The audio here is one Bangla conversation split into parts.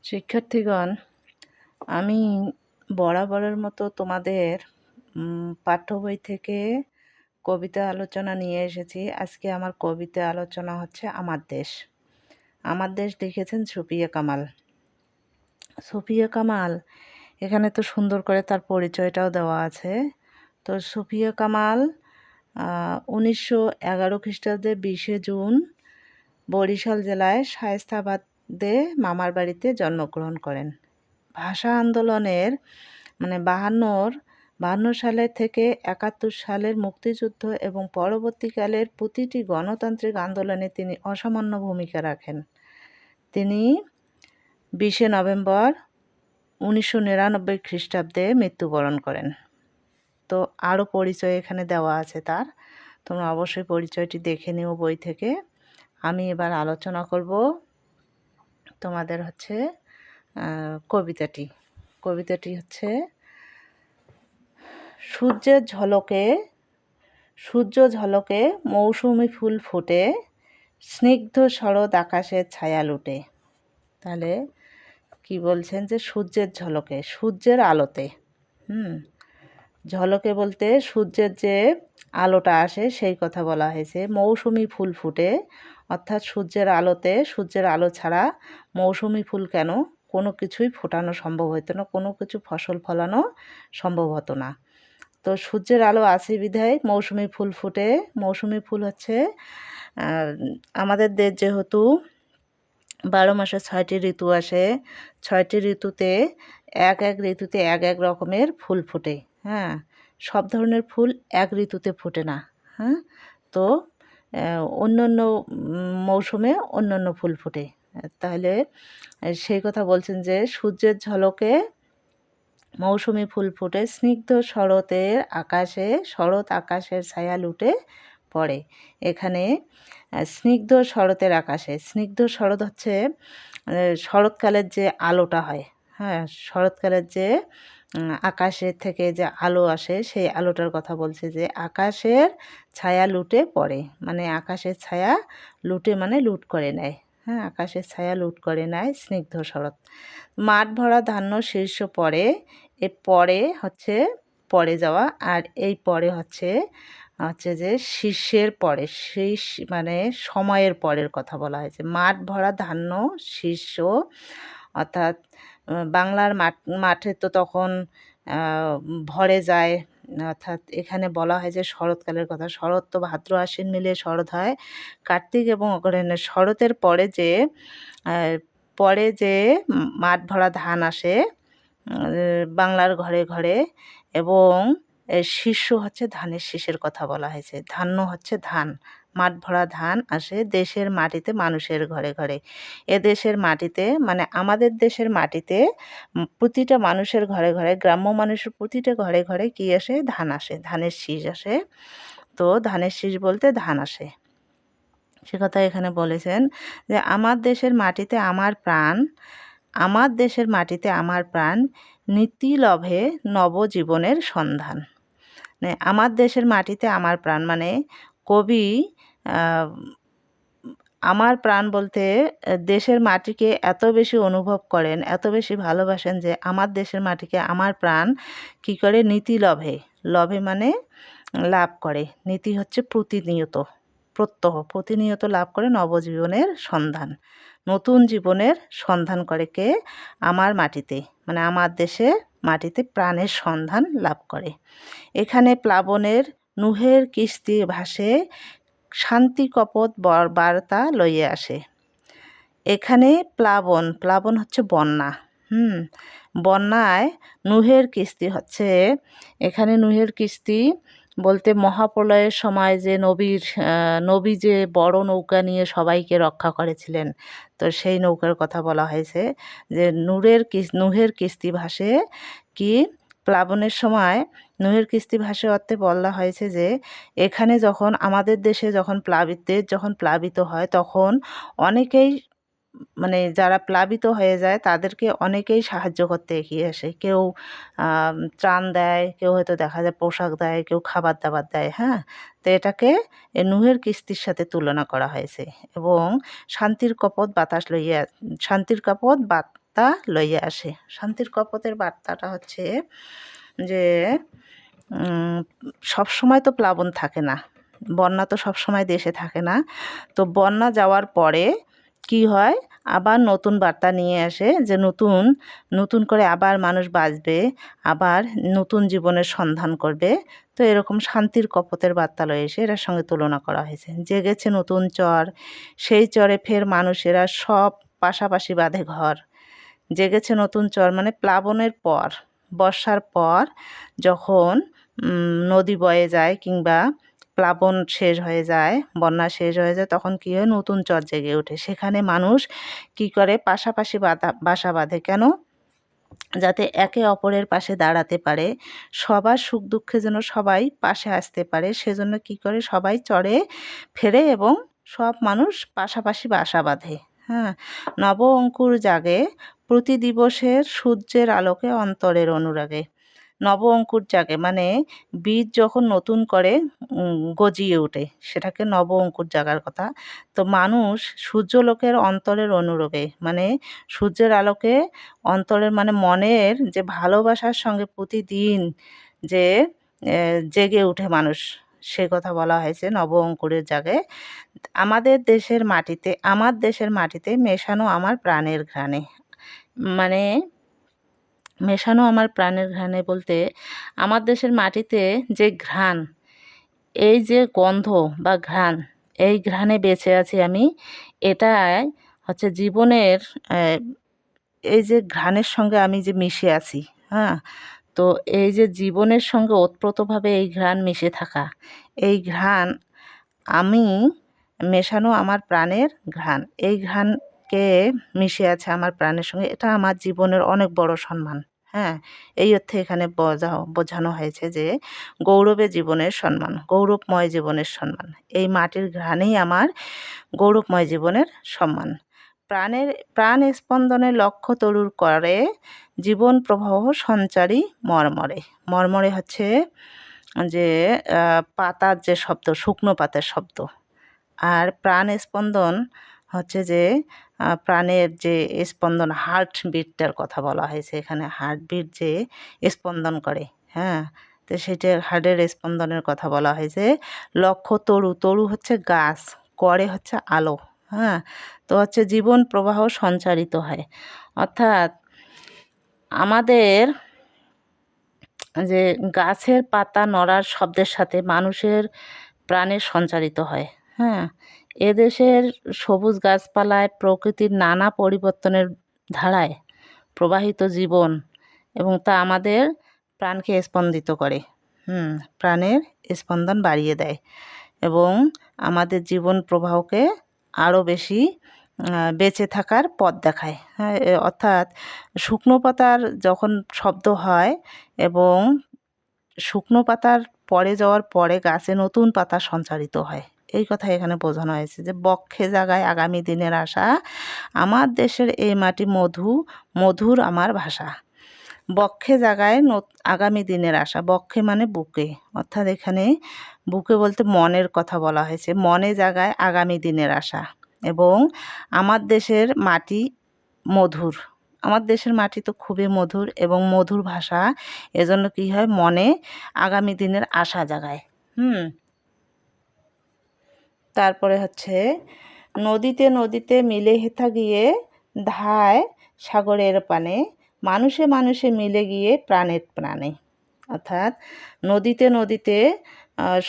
শিক্ষার্থীগণ, আমি বরাবরের মতো তোমাদের পাঠ্য বই থেকে কবিতা আলোচনা নিয়ে এসেছি। আজকে আমার কবিতা আলোচনা হচ্ছে আমার দেশ। আমার দেশ লিখেছেন সুফিয়া কামাল। সুফিয়া কামাল এখানে তো সুন্দর করে তার পরিচয়টাও দেওয়া আছে। তো সুফিয়া কামাল 1911 খ্রিস্টাব্দে 20শে জুন বরিশাল জেলায় শায়েস্তাবাদে মামার বাড়িতে জন্মগ্রহণ করেন। ভাষা আন্দোলনের মানে 52 সালে থেকে 71 সালের মুক্তিযুদ্ধ এবং পরবর্তীকালের প্রতিটি গণতান্ত্রিক আন্দোলনে তিনি অসামান্য ভূমিকা রাখেন। তিনি 20শে নভেম্বর 1999 খ্রিস্টাব্দে মৃত্যুবরণ করেন। তো আরও পরিচয় এখানে দেওয়া আছে তার, তোমরা অবশ্যই পরিচয়টি দেখে নিও বই থেকে। আমি এবার আলোচনা করব তোমাদের হচ্ছে কবিতাটি হচ্ছে সূর্য ঝলকে মৌসুমি ফুল ফোটে, স্নিগ্ধ শরৎ আকাশের ছায়া লুটে। তাহলে কি বলছেন যে সূর্যের ঝলকে, সূর্যের আলোতে, ঝলকে বলতে সূর্যের যে আলোটা আসে সেই কথা বলা হয়েছে। মৌসুমি ফুল ফুটে, অর্থাৎ সূর্যের আলোতে, সূর্যের আলো ছাড়া মৌসুমি ফুল কেন কোনো কিছুই ফোটানো সম্ভব হতো না, কোনো কিছু ফসল ফলানো সম্ভব হতো না। তো সূর্যের আলো আছে বিধায় মৌসুমি ফুল ফুটে। মৌসুমি ফুল হচ্ছে আমাদের দেশ যেহেতু 12 মাসে 6টি ঋতু আসে, 6টি ঋতুতে এক ঋতুতে এক রকমের ফুল ফোটে। সব ধরনের ফুল এক ঋতুতে ফোটে না। তো অন্য অন্য মৌসুমে অন্য অন্য ফুল ফোটে। তাহলে সেই কথা বলছেন যে সূর্যের ঝলকে মৌসুমি ফুল ফুটে, স্নিগ্ধ শরৎ আকাশের ছায়া লুটে পড়ে। এখানে স্নিগ্ধ শরতের আকাশে, স্নিগ্ধ শরৎ হচ্ছে শরৎকালের যে আলোটা হয়, শরৎকালের যে আকাশের থেকে যে আলো আসে সেই আলোটার কথা বলছে, যে আকাশের ছায়া লুটে পড়ে, মানে আকাশের ছায়া লুটে মানে লুট করে নেয়। আকাশের ছায়া লুট করে নেয় স্নিগ্ধ শরৎ। মাঠ ভরা ধান্য শীর্ষ পরে, এ পরে হচ্ছে পরে যাওয়া, আর এই পরে হচ্ছে যে শীর্ষের পরে, শীর্ষ মানে সময়ের পরের কথা বলা হয়েছে। মাঠ ভরা ধান্য শীর্ষ, অর্থাৎ বাংলার মাঠে তো তখন ভরে যায়, অর্থাৎ এখানে বলা হয় যে শরৎকালের কথা। শরৎ তো ভাদ্র আশ্বিন মিলে শরৎ হয়, কার্তিক এবং অগ্রহায়ণে শরতের পরে যে মাঠ ভরা ধান আসে বাংলার ঘরে ঘরে, এবং শীর্ষ হচ্ছে ধানের শীষের কথা বলা হয়েছে। ধান্য হচ্ছে ধান, মাঠ ভরা ধান আসে দেশের মাটিতে, মানুষের ঘরে ঘরে। এ দেশের মাটিতে মানে আমাদের দেশের মাটিতে প্রতিটা মানুষের ঘরে ঘরে, গ্রাম্য মানুষের প্রতিটা ঘরে ঘরে কী আসে? ধান আসে, ধানের শীষ আসে। তো ধানের শীষ বলতে ধান আসে, সে কথা এখানে বলেছেন যে আমার দেশের মাটিতে আমার প্রাণ, আমার দেশের মাটিতে আমার প্রাণ, নীতি লভে নবজীবনের সন্ধান। আমার দেশের মাটিতে আমার প্রাণ মানে কবি আমার প্রাণ বলতে দেশের মাটিকে এত বেশি অনুভব করেন, এত বেশি ভালোবাসেন যে আমার দেশের মাটিকে আমার প্রাণ কী করে? নীতি লভে মানে লাভ করে, নীতি হচ্ছে প্রতিনিয়ত, প্রতিনিয়ত লাভ করে নবজীবনের সন্ধান, নতুন জীবনের সন্ধান করে কে? আমার মাটিতে মানে আমার দেশে মাটিতে প্রাণের সন্ধান লাভ করে। এখানে প্লাবনের নুহের কিস্তি ভাসে, শান্তি কপট বার্তা লইয়া আসে। এখানে প্লাবন হচ্ছে বন্যা। বন্যায় নুহের কিস্তি হচ্ছে, এখানে নুহের কিস্তি বলতে মহাপ্রলয়ের সময় যে নবী যে বড় নৌকা নিয়ে সবাইকে রক্ষা করেছিলেন, তো সেই নৌকার কথা বলা হয়েছে যে নুহের কিস্তি ভাসে। কি প্লাবনের সময় নুহের কিস্তি ভাসে অর্থে বলা হয়েছে যে এখানে যখন আমাদের দেশে যখন প্লাবিত হয় তখন অনেকেই মানে যারা প্লাবিত হয়ে যায় তাদেরকে অনেকেই সাহায্য করতে এগিয়ে আসে। কেউ ত্রাণ দেয়, কেউ হয়তো দেখা যায় পোশাক দেয়, কেউ খাবার দাবার দেয়। তো এটাকে নুহের কিস্তির সাথে তুলনা করা হয়েছে। এবং শান্তির কপট বার্তা লইয়া আসে। শান্তির কপোতের বার্তাটা হচ্ছে যে সব সময় তো প্লাবন থাকে না, বন্যা তো সব সময় দেশে থাকে না। তো বন্যা যাওয়ার পরে কি হয়, আবার নতুন বার্তা নিয়ে আসে যে নতুন নতুন করে আবার মানুষ বাঁচবে, আবার নতুন জীবনের সন্ধান করবে। তো এরকম শান্তির কপোতের বার্তা লয়ে এসে এটার সঙ্গে তুলনা করা হয়েছে। জেগেছে নতুন চর, সেই চরে ফের মানুষেরা সব পাশাপাশি বাঁধে ঘর। জেগেছে নতুন চর মানে প্লাবনের পর, বর্ষার পর যখন নদী বয়ে যায় কিংবা প্লাবন শেষ হয়ে যায়, বন্যা শেষ হয়ে যায়, তখন কী হয়, নতুন চর জেগে ওঠে। সেখানে মানুষ কী করে, পাশাপাশি বাসা বাঁধে। কেন? যাতে একে অপরের পাশে দাঁড়াতে পারে, সবার সুখ দুঃখে যেন সবাই পাশে আসতে পারে, সেজন্য কী করে, সবাই চরে ফেরে এবং সব মানুষ পাশাপাশি বাসা বাঁধে। হ্যাঁ, নব অঙ্কুর জাগে প্রতি দিবসের সূর্যের আলোকে অন্তরের অনুরাগে। নব অঙ্কুর জাগে মানে বীজ যখন নতুন করে গজিয়ে ওঠে, সেটাকে নব অঙ্কুর জাগার কথা। তো মানুষ সূর্যলোকের অন্তরের অনুরাগে মানে সূর্যের আলোকে অন্তরের মানে মনের যে ভালোবাসার সঙ্গে প্রতিদিন যে জেগে ওঠে মানুষ, সে কথা বলা হয়েছে নব অঙ্কুরের জাগে। আমার দেশের মাটিতে মেশানো আমার প্রাণের ঘ্রাণে। মানে মেশানো আমার প্রাণের ঘ্রাণে বলতে আমার দেশের মাটিতে যে ঘ্রাণ, এই যে গন্ধ বা ঘ্রাণ, এই ঘ্রাণে বেঁচে আছি আমি। এটাই হচ্ছে জীবনের এই যে ঘ্রাণের সঙ্গে আমি যে মিশে আছি। হ্যাঁ, তো এই যে জীবনের সঙ্গে ওতপ্রোতভাবে এই ঘ্রাণ মিশে থাকা, এই ঘ্রাণ আমি মেশানো আমার প্রাণের ঘ্রাণ, এই ঘ্রাণকে মিশে আছে আমার প্রাণের সঙ্গে, এটা আমার জীবনের অনেক বড় সম্মান। হ্যাঁ, এই অর্থে এখানে বোঝানো হয়েছে যে গৌরবে জীবনের সম্মান, গৌরবময় জীবনের সম্মান, এই মাটির ঘ্রাণেই আমার গৌরবময় জীবনের সম্মান। প্রাণ স্পন্দনে লক্ষ্য তরুর করে জীবন প্রবাহ সঞ্চারী মর্মরে। মর্মরে হচ্ছে যে পাতার যে শব্দ, শুকনো পাতার শব্দ। আর প্রাণ স্পন্দন হচ্ছে যে প্রাণের যে স্পন্দন, হার্টবিটটার কথা বলা হয়েছে এখানে, হার্টবিট যে স্পন্দন করে। হ্যাঁ, তো সেটা হার্টের স্পন্দনের কথা বলা হয়েছে। লক্ষ্য তরু, তরু হচ্ছে গাছ, করে হচ্ছে আলো। হ্যাঁ, তো হচ্ছে জীবন প্রবাহ সঞ্চারিত হয়, অর্থাৎ আমাদের যে গাছের পাতা নড়ার শব্দের সাথে মানুষের প্রাণের সঞ্চারিত হয়। হ্যাঁ, এদেশের সবুজ গাছপালায় প্রকৃতির নানা পরিবর্তনের ধারায় প্রবাহিত জীবন, এবং তা আমাদের প্রাণকে স্পন্দিত করে। প্রাণের স্পন্দন বাড়িয়ে দেয় এবং আমাদের জীবন প্রবাহকে আরও বেশি বেঁচে থাকার পথ দেখায়। হ্যাঁ, অর্থাৎ শুকনো পাতার যখন শব্দ হয় এবং শুকনো পাতার পড়ে যাওয়ার পরে গাছে নতুন পাতা সঞ্চারিত হয়, এই কথা এখানে বোঝানো হয়েছে যে বক্ষে জাগায় আগামী দিনের আশা, আমার দেশের এই মাটি মধুর আমার ভাষা। বক্ষে জাগায় আগামী দিনের আশা, বক্ষে মানে বুকে, অর্থাৎ এখানে বুকে বলতে মনের কথা বলা হয়েছে। মনে জাগায় আগামী দিনের আশা এবং আমার দেশের মাটি মধুর, আমার দেশের মাটি তো খুবই মধুর এবং মধুর ভাষা, এজন্য কী হয়, মনে আগামী দিনের আশা জাগায়। তারপরে হচ্ছে নদীতে নদীতে মিলে হেথা গিয়ে ধায় সাগরের পানে, মানুষে মানুষে মিলে গিয়ে প্রাণের প্রাণে। অর্থাৎ নদীতে নদীতে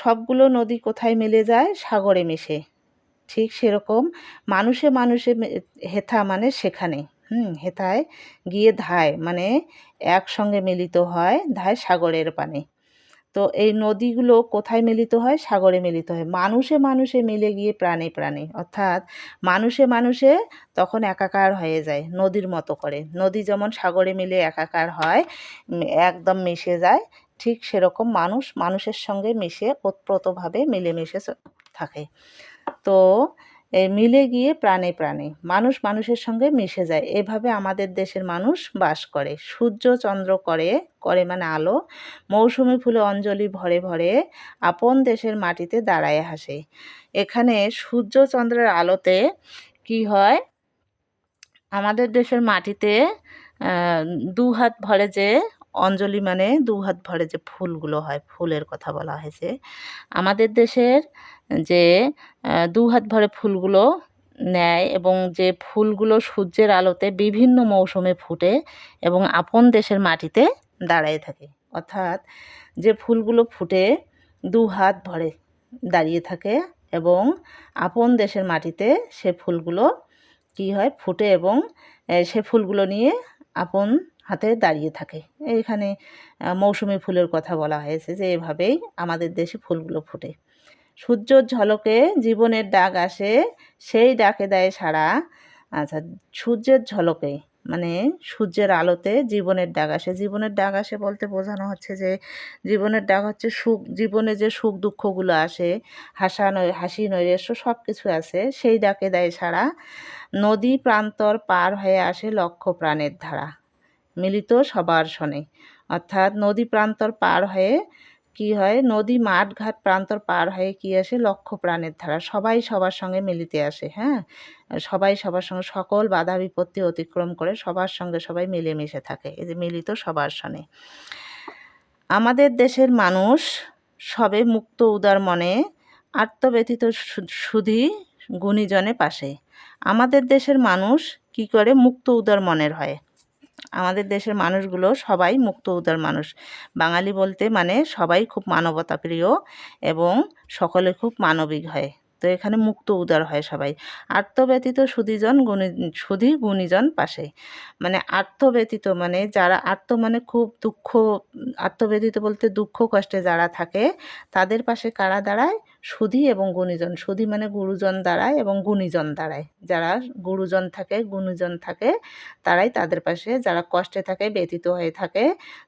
সবগুলো নদী কোথায় মিলে যায়, সাগরে মিশে। ঠিক সেরকম মানুষে মানুষে হেথা মানে সেখানে, হেথায় গিয়ে ধায় মানে একসঙ্গে মিলিত হয়, ধায় সাগরের পানে। তো এই নদীগুলো কোথায় মিলিত হয়, সাগরে মিলিত হয়। মানুষে মানুষে মিলে গিয়ে প্রাণে প্রাণে, অর্থাৎ মানুষে মানুষে তখন একাকার হয়ে যায় নদীর মতো করে। নদী যেমন সাগরে মিলে একাকার হয়, একদম মিশে যায়, ঠিক সেরকম মানুষ মানুষের সঙ্গে মিশে ওতপ্রোতভাবে মিলেমিশে থাকে। তো এই মিলে গিয়ে প্রাণে প্রাণে মানুষ মানুষের সঙ্গে মিশে যায়, এভাবে আমাদের দেশের মানুষ বাস করে। সূর্য চন্দ্র করে, করে মানে আলো, মৌসুমি ফুলে অঞ্জলি ভরে ভরে আপন দেশের মাটিতে দাঁড়ায় হাসে। এখানে সূর্য চন্দ্রের আলোতে কি হয়, আমাদের দেশের মাটিতে দু হাত ভরে যে অঞ্জলি মানে দু হাত ভরে যে ফুলগুলো হয়, ফুলের কথা বলা হয়েছে। আমাদের দেশের যে দু হাত ভরে ফুলগুলো নেয় এবং যে ফুলগুলো সূর্যের আলোতে বিভিন্ন মৌসুমে ফুটে এবং আপন দেশের মাটিতে দাঁড়িয়ে থাকে। অর্থাৎ যে ফুলগুলো ফুটে দু হাত ভরে দাঁড়িয়ে থাকে এবং আপন দেশের মাটিতে সে ফুলগুলো কী হয় ফুটে এবং সে ফুলগুলো নিয়ে আপন হাতে দাঁড়িয়ে থাকে। এইখানে মৌসুমি ফুলের কথা বলা হয়েছে যে এভাবেই আমাদের দেশে ফুলগুলো ফোটে। সূর্যর ঝলকে জীবনের ডাক আসে, সেই ডাকে দেয় সাড়া। আচ্ছা, সূর্যের ঝলকে মানে সূর্যের আলোতে জীবনের ডাক আসে। জীবনের ডাক আসে বলতে বোঝানো হচ্ছে যে জীবনের ডাক হচ্ছে সুখ, জীবনে যে সুখ দুঃখগুলো আসে, হাসি নৈরাশ্য সব কিছু আছে, সেই ডাকে দেয় সাড়া। নদী প্রান্তর পার হয়ে আসে লক্ষ প্রাণের ধারা, মিলিত সবার শোনে। অর্থাৎ নদী প্রান্তর পার হয়ে কি হয়, নদী মাঠ ঘাট প্রান্তর পার হয়ে কি আসে, লক্ষ প্রাণের ধারা, সবাই সবার সঙ্গে মিলিতে আসে। হ্যাঁ, সবাই সবার সঙ্গে সকল বাধা বিপত্তি অতিক্রম করে সবার সঙ্গে সবাই মিলেমিশে থাকে, এই যে মিলিত সবার শোনে। আমাদের দেশের মানুষ সবে মুক্ত উদার মনে, আত্মব্যথিত সুধী গুণীজনে পাশে। আমাদের দেশের মানুষ কি করে মুক্ত উদার মনের হয়? আমাদের দেশের মানুষগুলো সবাই মুক্ত উদার মানুষ। বাঙালি বলতে মানে সবাই খুব মানবতা প্রিয় এবং সকলে খুব মানবিক হয়। তো এখানে মুক্ত উদার হয় সবাই। আত্মব্যতীত সুধী গুণীজন পাশে। মানে আত্মব্যতীত মানে যারা মানে খুব দুঃখ, আত্মব্যতীত বলতে দুঃখ কষ্টে যারা থাকে তাদের পাশে কারা দাঁড়ায়? সুধী এবং গুণীজন। সুধী মানে গুরুজন দাঁড়ায় এবং গুণীজন দাঁড়ায়। যারা গুরুজন থাকে, গুণীজন থাকে, তারাই তাদের পাশে, যারা কষ্টে থাকে, ব্যথিত হয়ে থাকে,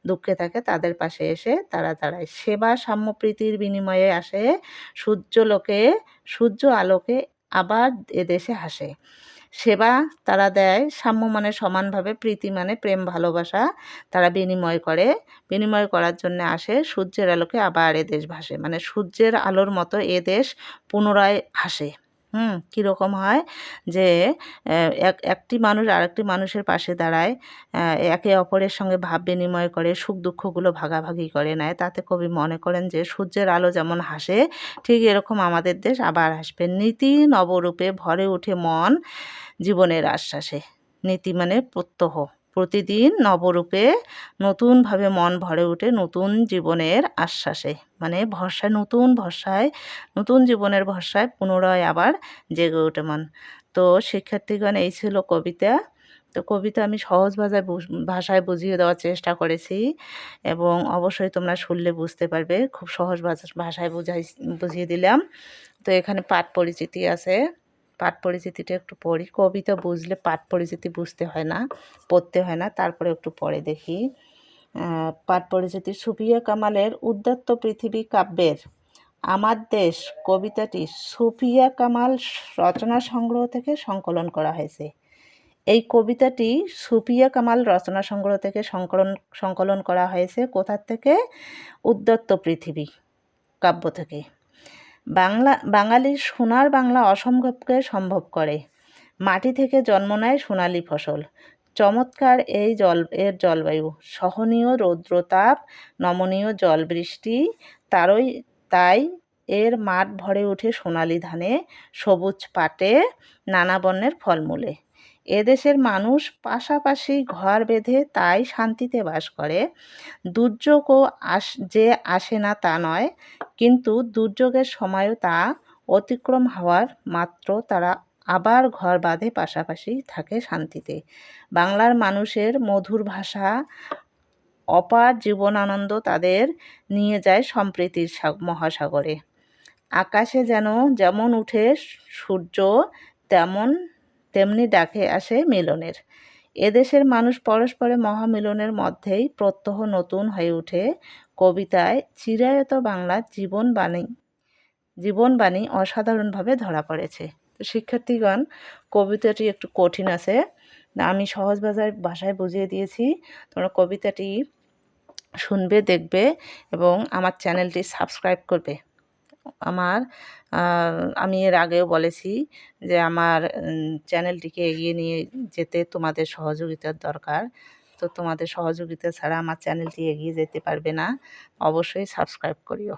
দুঃখে থাকে, তাদের পাশে এসে তারা দাঁড়ায়। সেবা সাম্যপ্রীতির বিনিময়ে আসে সূর্য আলোকে আবার এদেশে হাসে। সেবা তারা দেয়, সাম্য মানে সমানভাবে, প্রীতি মানে প্রেম ভালোবাসা তারা বিনিময় করার জন্য আসে। সূর্যের আলোকে আবার এদেশ ভাসে, মানে সূর্যের আলোর মতো এদেশ পুনরায় হাসে। কীরকম হয় যে একটি মানুষ আরেকটি মানুষের পাশে দাঁড়ায়, একে অপরের সঙ্গে ভাব বিনিময় করে, সুখ দুঃখগুলো ভাগাভাগি করে নেয়। তাতে কবি মনে করেন যে সূর্যের আলো যেমন হাসে, ঠিক এরকম আমাদের দেশ আবার হাসবে। নীতি নবরূপে ভরে ওঠে মন জীবনের আশ্বাসে। নীতি মানে প্রত্যহ, প্রতিদিন নবরূপে নতুনভাবে মন ভরে ওঠে নতুন জীবনের আশ্বাসে, মানে ভরসায়, নতুন জীবনের ভরসায় পুনরায় আবার জেগে ওঠে মন। তো শিক্ষার্থীগণ, এই ছিল কবিতা। তো কবিতা আমি সহজ ভাষায় বুঝিয়ে দেওয়ার চেষ্টা করেছি এবং অবশ্যই তোমরা শুনলে বুঝতে পারবে। খুব সহজ ভাষায় বুঝিয়ে দিলাম। তো এখানে পাঠ পরিচিতি আছে, পাঠ পরিচিতিটা একটু পড়ি। কবিতা বুঝলে পাঠ পরিচিতি বুঝতে হয় না, পড়তে হয় না, তারপরে একটু পড়ে দেখি। পাঠ পরিচিতি। সুফিয়া কামালের উদ্যত্ত পৃথিবী কাব্যের আমার দেশ কবিতাটি সুফিয়া কামাল রচনা সংগ্রহ থেকে সংকলন করা হয়েছে। এই কবিতাটি সুফিয়া কামাল রচনা সংগ্রহ থেকে সংকলন করা হয়েছে। কোথার থেকে? উদ্যত্ত পৃথিবী কাব্য থেকে। বাঙালির সোনার বাংলা অসম্ভবকে সম্ভব করে। মাটি থেকে জন্ম নেয় সোনালি ফসল। চমৎকার এর জলবায়ু, সহনীয় রৌদ্রতাপ, নমনীয় জল বৃষ্টি, তাই এর মাঠ ভরে ওঠে সোনালি ধানে, সবুজ পাটে, নানা বর্ণের ফলমূলে। এদেশের মানুষ পাশাপাশি ঘর বেঁধে তাই শান্তিতে বাস করে। দুর্যোগও যে আসে না তা নয়, কিন্তু দুর্যোগের সময়ও তা অতিক্রম হওয়ার মাত্র তারা আবার ঘর বাঁধে পাশাপাশি থাকে শান্তিতে। বাংলার মানুষের মধুর ভাষা, অপার জীবনানন্দ তাদের নিয়ে যায় সম্প্রীতির মহাসাগরে। আকাশে যেমন উঠে সূর্য, তেমনি ডাকে আসে মিলনের। এদেশের মানুষ পরস্পরের মহামিলনের মধ্যেই প্রত্যহ নতুন হয়ে ওঠে। কবিতায় চিরায়ত বাংলার জীবনবাণী অসাধারণভাবে ধরা পড়েছে। তো শিক্ষার্থীগণ, কবিতাটি একটু কঠিন আছে, আমি সহজ ভাষায় বুঝিয়ে দিয়েছি। তোমরা কবিতাটি শুনবে, দেখবে এবং আমার চ্যানেলটি সাবস্ক্রাইব করবে। আমার আমি এর আগেও বলেছি যে আমার চ্যানেলটিকে এগিয়ে নিয়ে যেতে তোমাদের সহযোগিতার দরকার। তো তোমাদের সহযোগিতা ছাড়া আমার চ্যানেলটি এগিয়ে যেতে পারবে না। অবশ্যই সাবস্ক্রাইব করিও।